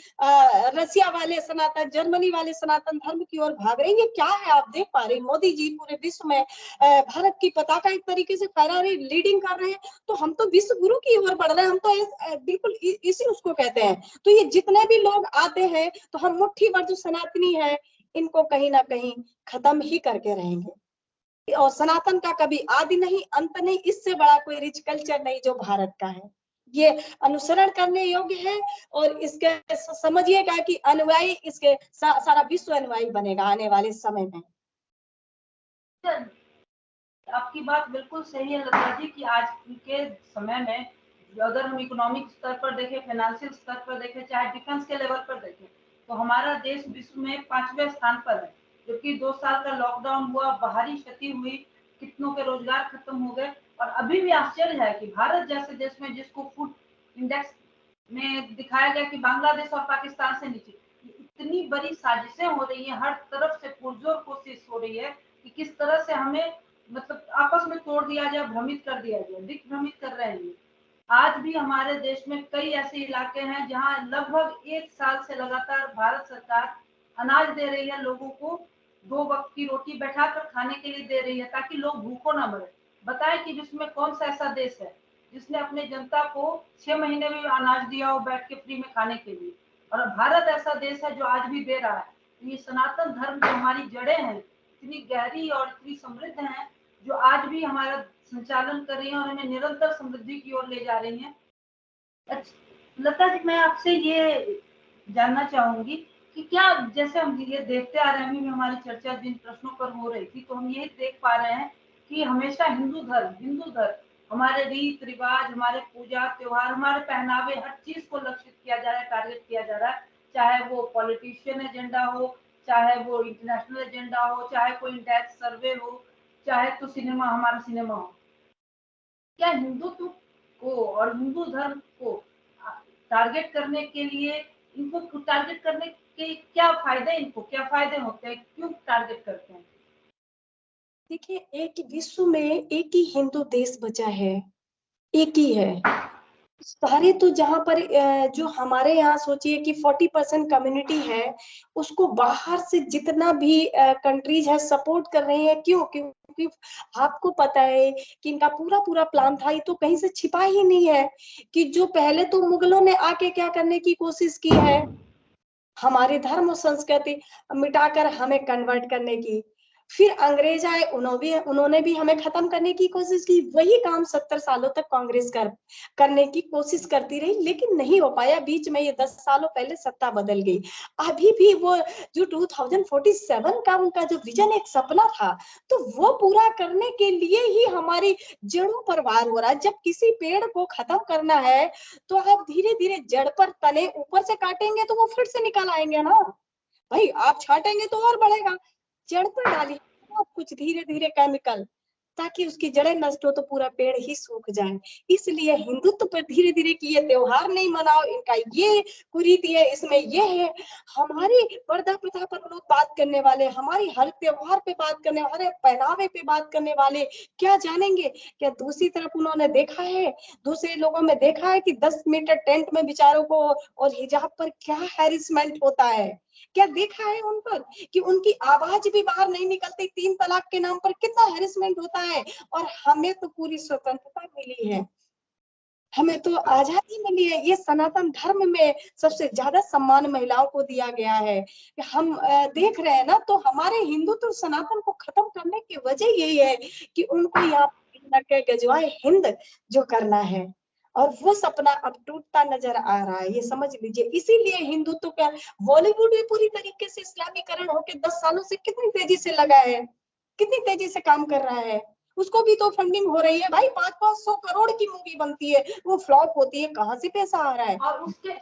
रसिया वाले सनातन, जर्मनी वाले सनातन धर्म की ओर भाग रहे हैं। ये क्या है आप देख पा रहे हैं, मोदी जी पूरे विश्व में भारत की पताका एक तरीके से फहरा रहे, लीडिंग कर रहे हैं। तो हम तो विश्व गुरु की ओर बढ़ रहे हैं, हम तो बिल्कुल इसी उसको कहते हैं। तो ये जितने भी लोग आते हैं तो हम मुट्ठी भर जो सनातनी है इनको कहीं ना कहीं खत्म ही करके रहेंगे। और सनातन का कभी आदि नहीं अंत नहीं, इससे बड़ा कोई रिच कल्चर नहीं जो भारत का है। ये अनुसरण करने योग्य है, और इसके समझिएगा कि अनुयायी इसके सारा विश्व अनुयायी बनेगा आने वाले समय में। आपकी बात बिल्कुल सही है लता जी कि आज के समय में अगर हम इकोनॉमिक स्तर पर देखें, फाइनेंशियल स्तर पर देखें, चाहे डिफेंस के लेवल पर देखें, तो हमारा देश विश्व में 5वें स्थान पर है। जबकि 2 साल का लॉकडाउन हुआ, बाहरी क्षति हुई, कितनों के रोजगार खत्म हो गए, और अभी भी आश्चर्य है कि भारत जैसे देश में, जिसको फूड इंडेक्स में दिखाया गया कि बांग्लादेश और पाकिस्तान से नीचे, इतनी बड़ी साजिशें हो रही है, हर तरफ से पुरजोर कोशिश हो रही है कि किस तरह से हमें मतलब आपस में तोड़ दिया जाए, भ्रमित कर दिया जाए, दिग्भ्रमित कर रहे हैं। आज भी हमारे देश में कई ऐसे इलाके हैं जहां लगभग 1 साल से लगातार भारत सरकार अनाज दे रही है लोगों को, 2 वक्त की रोटी बैठाकर खाने के लिए दे रही है ताकि लोग भूखों ना मरे। बताएं कि जिसमें कौन सा ऐसा देश है जिसने अपने जनता को 6 महीने में अनाज दिया हो बैठ के फ्री में खाने के लिए, और भारत ऐसा देश है जो आज भी दे रहा है। तो ये सनातन धर्म जो हमारी जड़ें हैं इतनी गहरी और इतनी समृद्ध हैं, जो आज भी हमारा संचालन कर रही हैं और हमें निरंतर समृद्धि की ओर ले जा रही हैं। अच्छा लता जी, मैं आपसे ये जानना चाहूंगी कि क्या, जैसे हम ये देखते आ रहे हैं, अभी भी हमारी चर्चा जिन प्रश्नों पर हो रही थी, तो हम यही देख पा रहे हैं कि हमेशा हिंदू धर्म हमारे रीत रिवाज, हमारे पूजा त्योहार, हमारे पहनावे, हर चीज को लक्षित किया जा रहा है, टारगेट किया जा रहा है। चाहे वो पॉलिटिशियन एजेंडा हो, चाहे वो इंटरनेशनल एजेंडा हो, चाहे कोई इंडेक्स सर्वे हो, चाहे तो सिनेमा, हमारा सिनेमा हो। क्या हिंदुत्व को और हिंदू धर्म को टारगेट करने के लिए, इनको टारगेट करने के क्या फायदे, इनको क्या फायदे होते हैं, क्यों टारगेट करते हैं? देखिए, एक विश्व में एक ही हिंदू देश बचा है, एक ही है। सारे तो जहाँ पर जो हमारे यहाँ सोचिए कि 40% कम्युनिटी है, उसको बाहर से जितना भी कंट्रीज है सपोर्ट कर रही है। क्यों? क्योंकि आपको पता है कि इनका पूरा पूरा प्लान था, ये तो कहीं से छिपा ही नहीं है कि जो पहले तो मुगलों ने आके क्या करने की कोशिश की है, हमारी धर्म और संस्कृति मिटाकर हमें कन्वर्ट करने की। फिर अंग्रेज आए, उन्होंने भी हमें खत्म करने की कोशिश की। वही काम 70 सालों तक कांग्रेस करने की कोशिश करती रही, लेकिन नहीं हो पाया। बीच में ये 10 सालों पहले सत्ता बदल गई। अभी भी वो जो 2047 का उनका जो विजन, एक सपना था, तो वो पूरा करने के लिए ही हमारी जड़ों पर वार हो रहा है। जब किसी पेड़ को खत्म करना है तो आप धीरे धीरे जड़ पर तने ऊपर से काटेंगे तो वो फिर से निकल आएंगे ना भाई। आप छाटेंगे तो और बढ़ेगा। जड़ पर डालिए आप कुछ धीरे धीरे केमिकल, ताकि उसकी जड़ें नष्ट हो तो पूरा पेड़ ही सूख जाए। इसलिए हिंदुत्व पर धीरे धीरे कि ये त्योहार नहीं मनाओ, इनका ये कुरीति है, इसमें ये है। हमारी पर्दा प्रथा पर लोग बात करने वाले, हमारी हर त्योहार पे बात करने, हमारे पहनावे पे बात करने वाले क्या जानेंगे? क्या दूसरी तरफ उन्होंने देखा है, दूसरे लोगों में देखा है कि 10 मीटर टेंट में बेचारों को और हिजाब पर क्या हैरेसमेंट होता है? क्या देखा है उन पर कि उनकी आवाज भी बाहर नहीं निकलती? 3 तलाक के नाम पर कितना हैरेसमेंट होता है। और हमें तो पूरी स्वतंत्रता मिली है, हमें तो आजादी मिली है। ये सनातन धर्म में सबसे ज्यादा सम्मान महिलाओं को दिया गया है। हम देख रहे हैं ना, तो हमारे हिंदुत्व तो सनातन को खत्म करने की वजह यही है कि उनको यहाँ गजवाए हिंद जो करना है, और वो सपना अब टूटता नजर आ रहा है, ये समझ लीजिए। इसीलिए हिंदुत्व का बॉलीवुड भी पूरी तरीके से इस्लामीकरण होकर 10 सालों से कितनी तेजी से लगा है, कितनी तेजी से काम कर रहा है। उसको भी तो फंडिंग हो रही है भाई, 500-500 करोड़ की मूवी बनती है, वो फ्लॉप होती है, कहाँ से पैसा आ रहा है? और उसके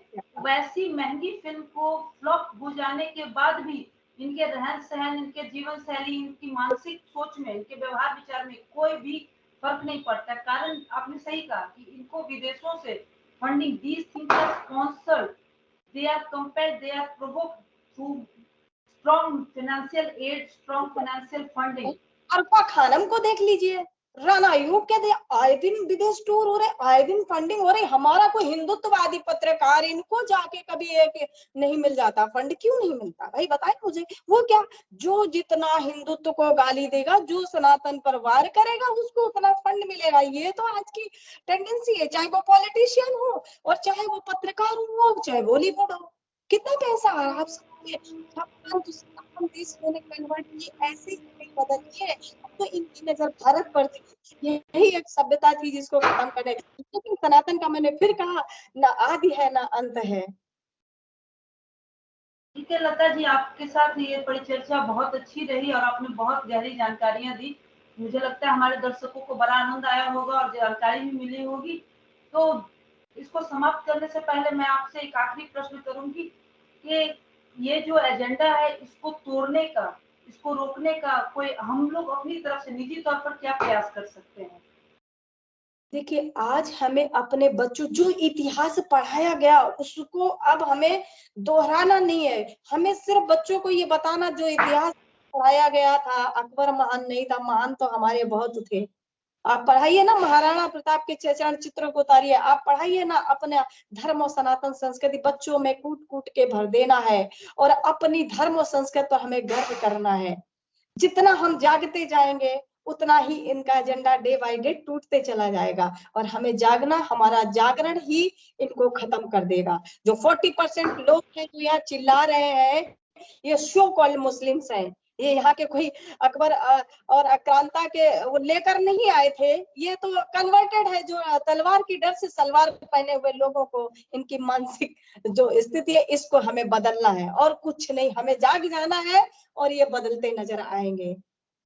वैसी महंगी फिल्म को फ्लॉप हो जाने के बाद भी इनके रहन सहन, इनके जीवन शैली, इनकी मानसिक सोच में, इनके व्यवहार विचार में कोई भी फर्क नहीं पड़ता। कारण आपने सही कहा कि इनको विदेशों से funding, these things are sponsored, they are compared, they are provoked through strong financial aid, strong financial funding. अरफा खानम को देख लीजिए, राणा अयूब के दे, आए दिन विदेश टूर हो रहे, आए दिन फंडिंग हो रही। हमारा कोई हिंदुत्ववादी पत्रकार, इनको जाके कभी एक नहीं मिल जाता फंड? क्यों नहीं मिलता भाई, बताए मुझे। वो क्या, जो जितना हिंदुत्व को गाली देगा, जो सनातन पर वार करेगा, उसको उतना फंड मिलेगा। ये तो आज की टेंडेंसी है, चाहे वो पॉलिटिशियन हो और चाहे वो पत्रकार हो, चाहे बॉलीवुड हो। कितना पैसा आ रहा है? आप सनातन देश मैंने कन्वर्ट किए, ऐसे ही बदलिए। तो इनकी नजर भारत पर थी, यही एक सभ्यता थी जिसको खत्म करने। लेकिन सनातन का मैंने फिर कहा, ना आदि है ना अंत है। ठीक है लता जी, आपके साथ ये परिचर्चा बहुत अच्छी रही और आपने बहुत गहरी जानकारियां दी। मुझे लगता है हमारे दर्शकों को बड़ा आनंद आया होगा और जानकारी भी मिली होगी। तो इसको समाप्त करने से पहले मैं आपसे एक आखिरी प्रश्न करूंगी कि ये जो एजेंडा है, इसको तोड़ने का, इसको रोकने का कोई हम लोग अपनी तरफ से निजी तौर पर क्या प्रयास कर सकते हैं? देखिए, आज हमें अपने बच्चों, जो इतिहास पढ़ाया गया उसको अब हमें दोहराना नहीं है। हमें सिर्फ बच्चों को ये बताना, जो इतिहास पढ़ाया गया था, अकबर महान नहीं था, महान तो हमारे बहुत थे। आप पढ़ाइए ना, महाराणा प्रताप के चरण चित्रों को उतारिए, आप पढ़ाइए ना अपने धर्म और सनातन संस्कृति, बच्चों में कूट कूट के भर देना है और अपनी धर्म और संस्कृति पर हमें गर्व करना है। जितना हम जागते जाएंगे उतना ही इनका एजेंडा डे बाय डे टूटते चला जाएगा और हमें जागना, हमारा जागरण ही इनको खत्म कर देगा। जो 40% लोग हैं जो यहाँ चिल्ला रहे हैं, ये सो कॉल्ड मुस्लिम्स हैं। ये यहाँ के कोई अकबर और आक्रांता के वो लेकर नहीं आए थे, ये तो कन्वर्टेड है जो तलवार की डर से सलवार पहने हुए लोगों को, इनकी मानसिक जो स्थिति है इसको हमें बदलना है और कुछ नहीं। हमें जाग जाना है और ये बदलते नजर आएंगे।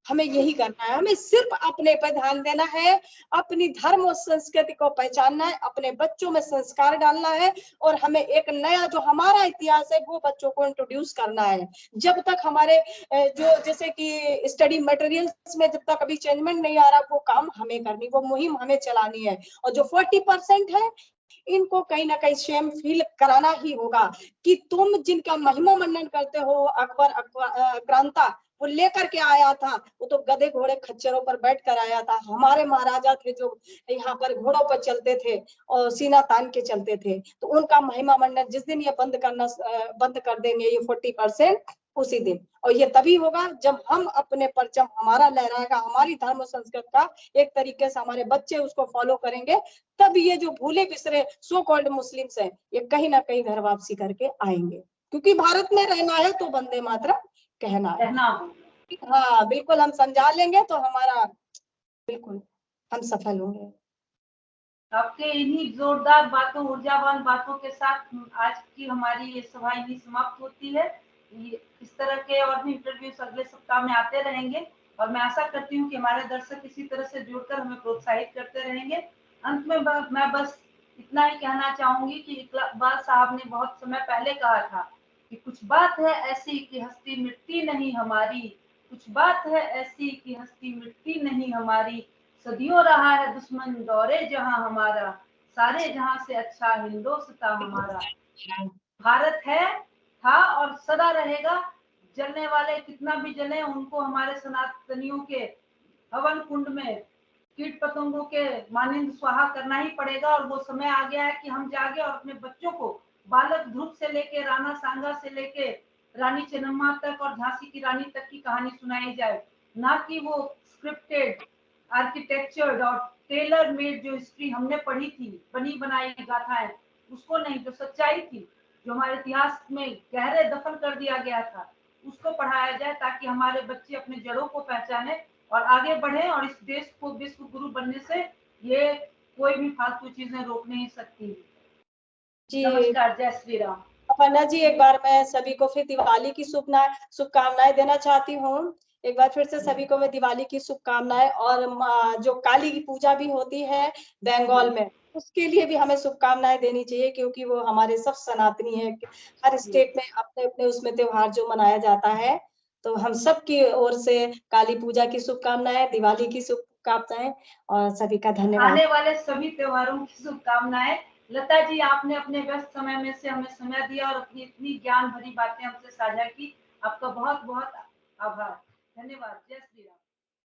हमें यही करना है, हमें सिर्फ अपने पर ध्यान देना है, अपनी धर्म और संस्कृति को पहचानना है, अपने बच्चों में संस्कार डालना है और हमें एक नया जो हमारा इतिहास है वो बच्चों को इंट्रोड्यूस करना है। जब तक हमारे जो जैसे कि स्टडी मटेरियल्स में जब तक अभी चेंजमेंट नहीं आ रहा, वो काम हमें करनी, वो मुहिम हमें चलानी है। और जो 40% है इनको कहीं ना कहीं स्वयं फील कराना ही होगा कि तुम जिनका महिमा मंडन करते हो, अकबर आक्रांता वो लेकर के आया था, वो तो गधे घोड़े खच्चरों पर बैठ कर आया था। हमारे महाराजा थे जो यहाँ पर घोड़ों पर चलते थे और सीना तान के चलते थे, तो उनका महिमा मंडन जिस दिन ये बंद कर देंगे ये 40%, उसी दिन। और ये तभी होगा जब हम अपने परचम हमारा लहराएगा, हमारी धर्म और संस्कृति का एक तरीके से हमारे बच्चे उसको फॉलो करेंगे, तब ये जो भूले बिसरे सो कॉल्ड मुस्लिम्स हैं ये कहीं ना कहीं घर वापसी करके आएंगे। क्योंकि भारत में रहना है तो वंदे मातरम कहना है। हाँ बिल्कुल, हम समझा लेंगे तो हमारा बिल्कुल हम सफल होंगे। आपके इन्हीं जोरदार बातों, ऊर्जावान बातों के साथ आज की हमारी ये सभा इन्हीं समाप्त होती है। इस तरह के और भी इंटरव्यूज अगले सप्ताह में आते रहेंगे और मैं आशा करती हूँ कि हमारे दर्शक इसी तरह से जुड़कर हमें प्रोत्साहित करते रहेंगे। अंत में मैं बस इतना ही कहना चाहूंगी कि इकबाल साहब ने बहुत समय पहले कहा था कि कुछ बात है ऐसी कि हस्ती मिटती नहीं हमारी, कुछ बात है ऐसी कि हस्ती मिटती नहीं हमारी, सदियों रहा है दुश्मन दौरे जहां हमारा, सारे जहां से अच्छा हिंदोस्तां हमारा। भारत है, था और सदा रहेगा। जलने वाले कितना भी जले, उनको हमारे सनातनियों के हवन कुंड में कीट पतंगों के मानिंद स्वाहा करना ही पड़ेगा। और वो समय आ गया है कि हम जागे और अपने बच्चों को बालक ध्रुव से लेके राणा सांगा से लेके रानी चेन्नम्मा तक और झांसी की रानी तक की कहानी सुनाई जाए, ना कि वो स्क्रिप्टेड आर्किटेक्चर्ड और टेलर मेड जो हिस्ट्री हमने पढ़ी थी, बनी बनाई गाथाएं, उसको नहीं, जो सच्चाई थी, जो हमारे इतिहास में गहरे दफन कर दिया गया था, उसको पढ़ाया जाए ताकि हमारे बच्चे अपने जड़ों को पहचाने और आगे बढ़े और इस देश को विश्व गुरु बनने से ये कोई भी फालतू चीजें रोक नहीं सकती। जी नमस्कार, जय श्री राम। अपर्णा जी, एक बार मैं सभी को फिर दिवाली की शुभकामनाएं देना चाहती हूँ। एक बार फिर से सभी को मैं दिवाली की शुभकामनाएं, और जो काली की पूजा भी होती है बंगाल में, उसके लिए भी हमें शुभकामनाएं देनी चाहिए, क्योंकि वो हमारे सब सनातनी है। हर स्टेट में अपने अपने उसमें त्योहार जो मनाया जाता है, तो हम सब की ओर से काली पूजा की शुभकामनाएं, दिवाली की शुभकामनाएं और सभी का धन्यवाद। आने वाले सभी त्योहारों की शुभकामनाएं। लता जी, आपने अपने व्यस्त समय में से हमें समय दिया और अपनी इतनी ज्ञान भरी बातें हमसे साझा की। आपका बहुत बहुत आभार, धन्यवाद। जय श्री राम।